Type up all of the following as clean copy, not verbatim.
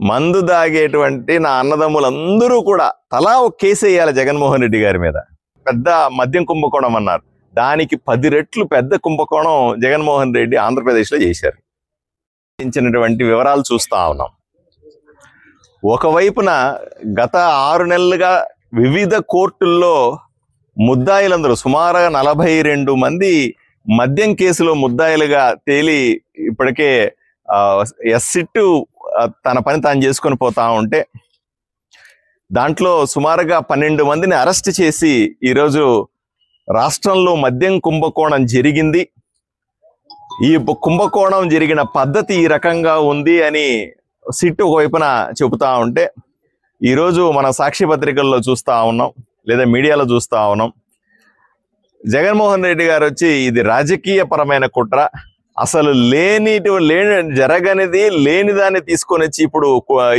మందు దాగేటువంటి నా అన్నదమ్ములందరూ కూడా తలా ఒక కేసు వేయాలి జగన్మోహన్ రెడ్డి గారి మీద. పెద్ద మద్యం కుంభకోణం అన్నారు, దానికి 10 రెట్లు పెద్ద కుంభకోణం జగన్మోహన్ రెడ్డి ఆంధ్రప్రదేశ్లో చేశారు. వివరాలు చూస్తా ఉన్నాం. ఒకవైపున గత 6 నెలలుగా వివిధ కోర్టుల్లో ముద్దాయిలందరూ సుమారుగా 42 మంది మద్యం కేసులో ముద్దాయిలుగా తేలి ఇప్పటికే ఎస్సిట్ తన పని తాను చేసుకొని పోతా ఉంటే, దాంట్లో సుమారుగా 12 మందిని అరెస్ట్ చేసి ఈరోజు రాష్ట్రంలో మద్యం కుంభకోణం జరిగింది, ఈ కుంభకోణం జరిగిన పద్ధతి ఈ రకంగా ఉంది అని సిట్ ఒకవైపున చెబుతా ఉంటే, ఈరోజు మన సాక్షి పత్రికల్లో చూస్తూ ఉన్నాం, లేదా మీడియాలో చూస్తూ ఉన్నాం. జగన్మోహన్ రెడ్డి గారు వచ్చి ఇది రాజకీయ పరమైన కుట్ర, అసలు జరగనిది లేని దాన్ని తీసుకొని వచ్చి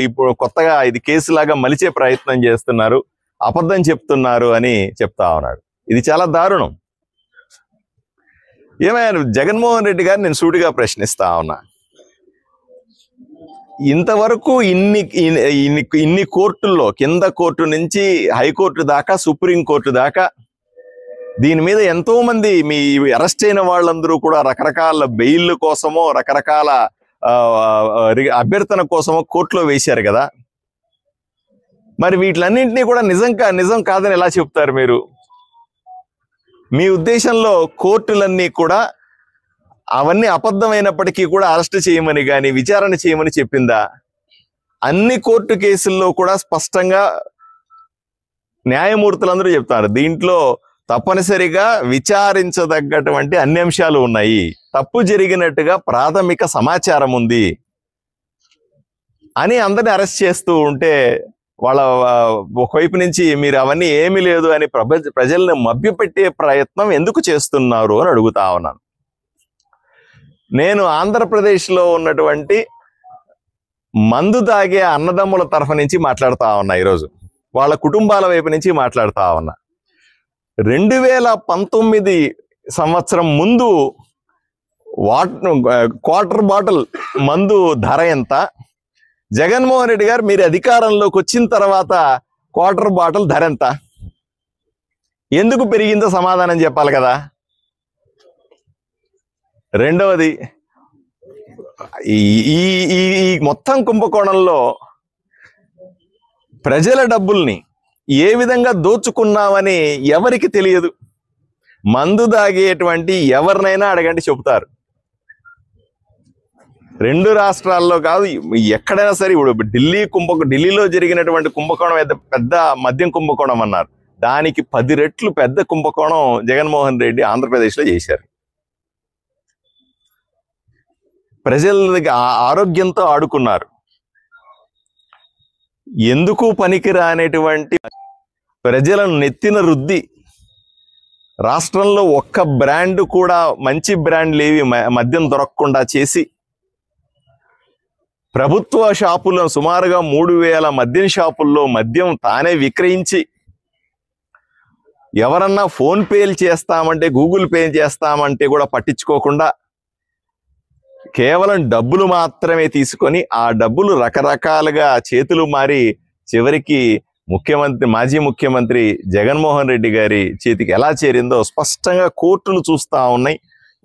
ఇప్పుడు కొత్తగా ఇది కేసులాగా మలిచే ప్రయత్నం చేస్తున్నారు, అబద్ధం చెప్తున్నారు అని చెప్తా ఉన్నాడు. ఇది చాలా దారుణం. ఏమైనా జగన్మోహన్ రెడ్డి గారు నేను సూటిగా ప్రశ్నిస్తా ఉన్నా, ఇంతవరకు ఇన్ని కోర్టుల్లో, కింద కోర్టు నుంచి హైకోర్టు దాకా, సుప్రీంకోర్టు దాకా దీని మీద ఎంతో మంది మీ అరెస్ట్ అయిన వాళ్ళందరూ కూడా రకరకాల బెయిల్ కోసమో రకరకాల అభ్యర్థన కోసమో కోర్టులో వేశారు కదా. మరి వీటిలన్నింటినీ కూడా నిజం కాదని ఎలా చెప్తారు మీరు? మీ ఉద్దేశంలో కోర్టులన్నీ కూడా అవన్నీ అబద్ధమైనప్పటికీ కూడా అరెస్ట్ చేయమని కానీ విచారణ చేయమని చెప్పిందా? అన్ని కోర్టు కేసుల్లో కూడా స్పష్టంగా న్యాయమూర్తులందరూ చెప్తారు, దీంట్లో తప్పనిసరిగా విచారించదగ్గటువంటి అన్ని అంశాలు ఉన్నాయి, తప్పు జరిగినట్టుగా ప్రాథమిక సమాచారం ఉంది అని అందరిని అరెస్ట్ చేస్తూ ఉంటే, వాళ్ళ ఒకవైపు నుంచి మీరు అవన్నీ ఏమీ లేదు అని ప్రజల్ని మభ్యపెట్టే ప్రయత్నం ఎందుకు చేస్తున్నారు అని అడుగుతా ఉన్నాను. నేను ఆంధ్రప్రదేశ్లో ఉన్నటువంటి మందు తాగే అన్నదమ్ముల తరఫు నుంచి మాట్లాడుతా ఉన్నా, ఈరోజు వాళ్ళ కుటుంబాల వైపు నుంచి మాట్లాడుతా ఉన్నా. 2019 సంవత్సరం ముందు క్వార్టర్ బాటిల్ మందు ధర ఎంత? జగన్మోహన్ రెడ్డి గారు మీరు అధికారంలోకి వచ్చిన తర్వాత క్వార్టర్ బాటిల్ ధర ఎంత? ఎందుకు పెరిగిందో సమాధానం చెప్పాలి కదా. రెండవది, ఈ మొత్తం కుంభకోణంలో ప్రజల డబ్బుల్ని ఏ విధంగా దోచుకున్నామని ఎవరికి తెలియదు. మందు దాగేటువంటి ఎవరినైనా అడగండి చెబుతారు. 2 రాష్ట్రాల్లో కాదు, ఎక్కడైనా సరే. ఇప్పుడు ఢిల్లీలో జరిగినటువంటి కుంభకోణం పెద్ద మద్యం కుంభకోణం అన్నారు, దానికి 10 రెట్లు పెద్ద కుంభకోణం జగన్మోహన్ రెడ్డి ఆంధ్రప్రదేశ్లో చేశారు. ప్రజల ఆరోగ్యంతో ఆడుకున్నారు. ఎందుకు పనికిరానేటువంటి ప్రజలను నెత్తిన రుద్ది రాష్ట్రంలో ఒక్క బ్రాండ్ కూడా, మంచి బ్రాండ్లు ఏవి మద్యం దొరకకుండా చేసి, ప్రభుత్వ షాపుల్లో సుమారుగా 3000 మద్యం షాపుల్లో మద్యం తానే విక్రయించి, ఎవరన్నా ఫోన్ పేలు చేస్తామంటే, గూగుల్ పే చేస్తామంటే కూడా పట్టించుకోకుండా కేవలం డబ్బులు మాత్రమే తీసుకొని, ఆ డబ్బులు రకరకాలుగా చేతులు మారి చివరికి మాజీ ముఖ్యమంత్రి జగన్మోహన్ రెడ్డి గారి చేతికి ఎలా చేరిందో స్పష్టంగా కోర్టులు చూస్తా ఉన్నాయి,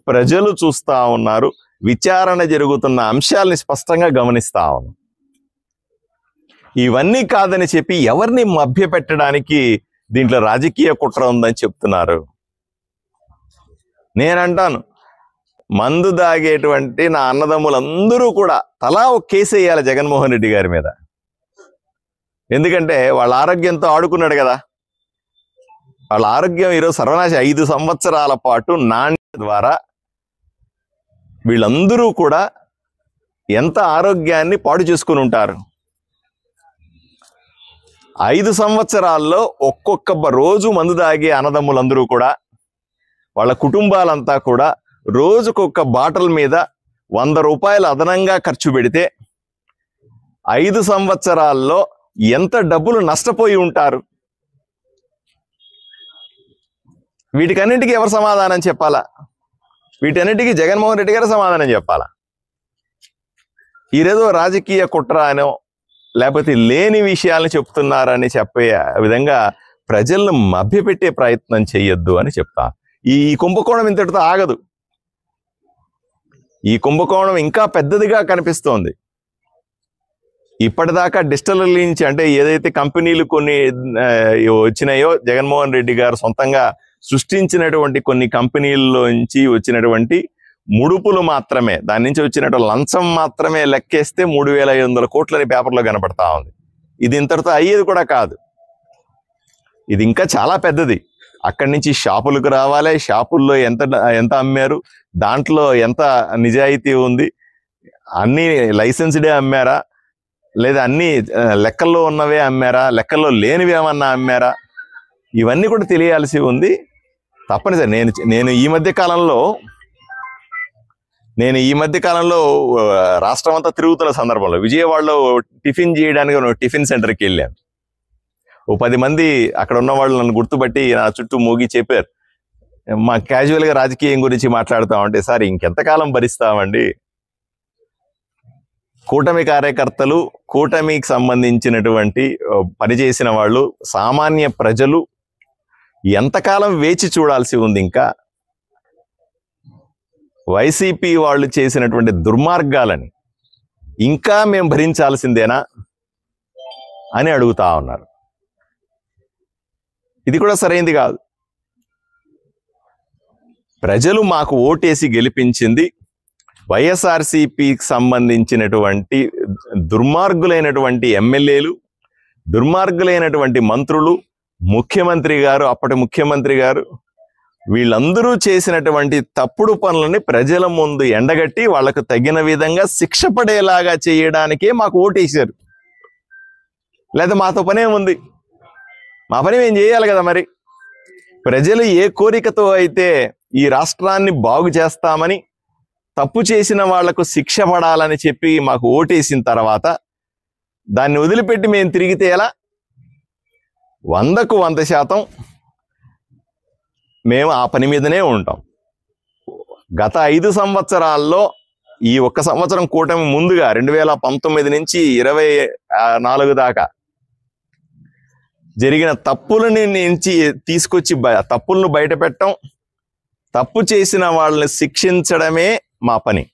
ప్రజలు చూస్తా ఉన్నారు, విచారణ జరుగుతున్న అంశాలని స్పష్టంగా గమనిస్తా ఉన్నాం. ఇవన్నీ కాదని చెప్పి ఎవరిని మభ్యపెట్టడానికి దీంట్లో రాజకీయ కుట్ర ఉందని చెప్తున్నారు. నేనంటాను, మందు దాగేటువంటి నా అన్నదమ్ములందరూ కూడా తలా ఒక కేసు వేయాలి జగన్మోహన్ రెడ్డి గారి మీద. ఎందుకంటే వాళ్ళ ఆరోగ్యంతో ఆడుకున్నాడు కదా. వాళ్ళ ఆరోగ్యం ఈరోజు సర్వనాశ. 5 సంవత్సరాల పాటు నాణ్యత ద్వారా వీళ్ళందరూ కూడా ఎంత ఆరోగ్యాన్ని పాడు చేసుకుని ఉంటారు. 5 సంవత్సరాల్లో ఒక్కొక్క రోజు మందు తాగే అన్నదమ్ములందరూ కూడా, వాళ్ళ కుటుంబాలంతా కూడా రోజుకొక బాటిల్ మీద 100 రూపాయలు అదనంగా ఖర్చు పెడితే 5 సంవత్సరాల్లో ఎంత డబ్బులు నష్టపోయి ఉంటారు. వీటికన్నింటికి ఎవరు సమాధానం చెప్పాలా? వీటన్నిటికీ జగన్మోహన్ రెడ్డి గారు సమాధానం చెప్పాలా? ఈరోజు రాజకీయ కుట్ర అనో లేకపోతే లేని విషయాలను చెప్తున్నారని చెప్పే విధంగా ప్రజలను మభ్యపెట్టే ప్రయత్నం చేయొద్దు అని చెప్తా. ఈ కుంభకోణం ఇంతటితో ఆగదు. ఈ కుంభకోణం ఇంకా పెద్దదిగా కనిపిస్తోంది. ఇప్పటిదాకా డిజిటల్ నుంచి అంటే ఏదైతే కంపెనీలు కొన్ని వచ్చినాయో, జగన్మోహన్ రెడ్డి గారు సొంతంగా సృష్టించినటువంటి కొన్ని కంపెనీల్లోంచి వచ్చినటువంటి ముడుపులు మాత్రమే, దాని నుంచి వచ్చినటువంటి లంచం మాత్రమే లెక్కేస్తే 3,500 కోట్లని పేపర్లో కనపడతా ఉంది. ఇది ఇంతటితో అయ్యేది కూడా కాదు. ఇది ఇంకా చాలా పెద్దది. అక్కడి నుంచి షాపులకు రావాలి, షాపుల్లో ఎంత అమ్మారు, దాంట్లో ఎంత నిజాయితీ ఉంది, అన్ని లైసెన్స్డే అమ్మారా, లేదా అన్ని లెక్కల్లో ఉన్నవే అమ్మారా, లెక్కల్లో లేనివి ఏమన్నా అమ్మారా, ఇవన్నీ కూడా తెలియాల్సి ఉంది. తప్పనిసరి. నేను ఈ మధ్య కాలంలో రాష్ట్రం అంతా తిరుగుతున్న సందర్భంలో విజయవాడలో టిఫిన్ చేయడానికి టిఫిన్ సెంటర్కి వెళ్ళాను. ఓ 10 మంది అక్కడ ఉన్న వాళ్ళు నన్ను గుర్తుపట్టి నా చుట్టూ మోగి చెప్పారు, మా క్యాజువల్గా రాజకీయం గురించి మాట్లాడుతామంటే, సార్ ఇంకెంతకాలం భరిస్తామండి, కూటమి కార్యకర్తలు, కూటమికి సంబంధించినటువంటి పనిచేసిన వాళ్ళు, సామాన్య ప్రజలు ఎంతకాలం వేచి చూడాల్సి ఉంది? ఇంకా వైసీపీ వాళ్ళు చేసినటువంటి దుర్మార్గాలని ఇంకా మేము భరించాల్సిందేనా అని అడుగుతా ఉన్నారు. ఇది కూడా సరైంది కాదు. ప్రజలు మాకు ఓటేసి గెలిపించింది వైఎస్ఆర్సీపీకి సంబంధించినటువంటి దుర్మార్గులైనటువంటి ఎమ్మెల్యేలు, దుర్మార్గులైనటువంటి మంత్రులు, ముఖ్యమంత్రి గారు, అప్పటి ముఖ్యమంత్రి గారు, వీళ్ళందరూ చేసినటువంటి తప్పుడు పనులని ప్రజల ముందు ఎండగట్టి వాళ్లకు తగిన విధంగా శిక్ష పడేలాగా చేయడానికే మాకు ఓటేశారు. లేదా మాతో పనేముంది? మా పని మేము చేయాలి కదా. మరి ప్రజలు ఏ కోరికతో అయితే ఈ రాష్ట్రాన్ని బాగు చేస్తామని, తప్పు చేసిన వాళ్లకు శిక్ష పడాలని చెప్పి మాకు ఓటేసిన తర్వాత దాన్ని వదిలిపెట్టి మేము తిరిగితే ఎలా? 100కు 100% మేము ఆ పని మీదనే ఉంటాం. గత 5 సంవత్సరాల్లో ఈ ఒక్క సంవత్సరం కూటమి ముందుగా 2019 నుంచి 24 దాకా జరిగిన తప్పులని నుంచి తీసుకొచ్చి తప్పులను బయట పెట్టడం, తప్పు చేసిన వాళ్ళని శిక్షించడమే మా పని.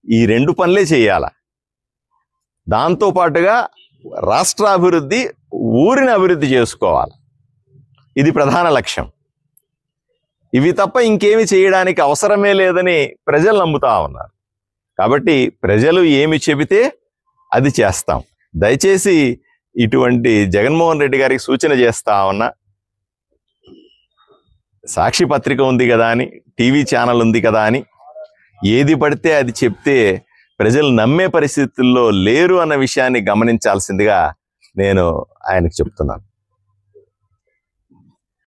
ఈ 2 పనులే చేయాల. దాంతోపాటుగా రాష్ట్ర అభివృద్ధి, ఊరిని అభివృద్ధి చేసుకోవాలి. ఇది ప్రధాన లక్ష్యం. ఇవి తప్ప ఇంకేమి చేయడానికి అవసరమే లేదని ప్రజలు నమ్ముతా ఉన్నారు. కాబట్టి ప్రజలు ఏమి చెబితే అది చేస్తాం. దయచేసి ఇటువంటి జగన్మోహన్ రెడ్డి గారికి సూచన చేస్తా ఉన్నా, సాక్షి పత్రిక ఉంది కదా అని, టీవీ ఛానల్ ఉంది కదా అని ఏది పడితే అది చెప్తే ప్రజలు నమ్మే పరిస్థితుల్లో లేరు అన్న విషయాన్ని గమనించాల్సిందిగా నేను ఆయనకు చెప్తున్నాను.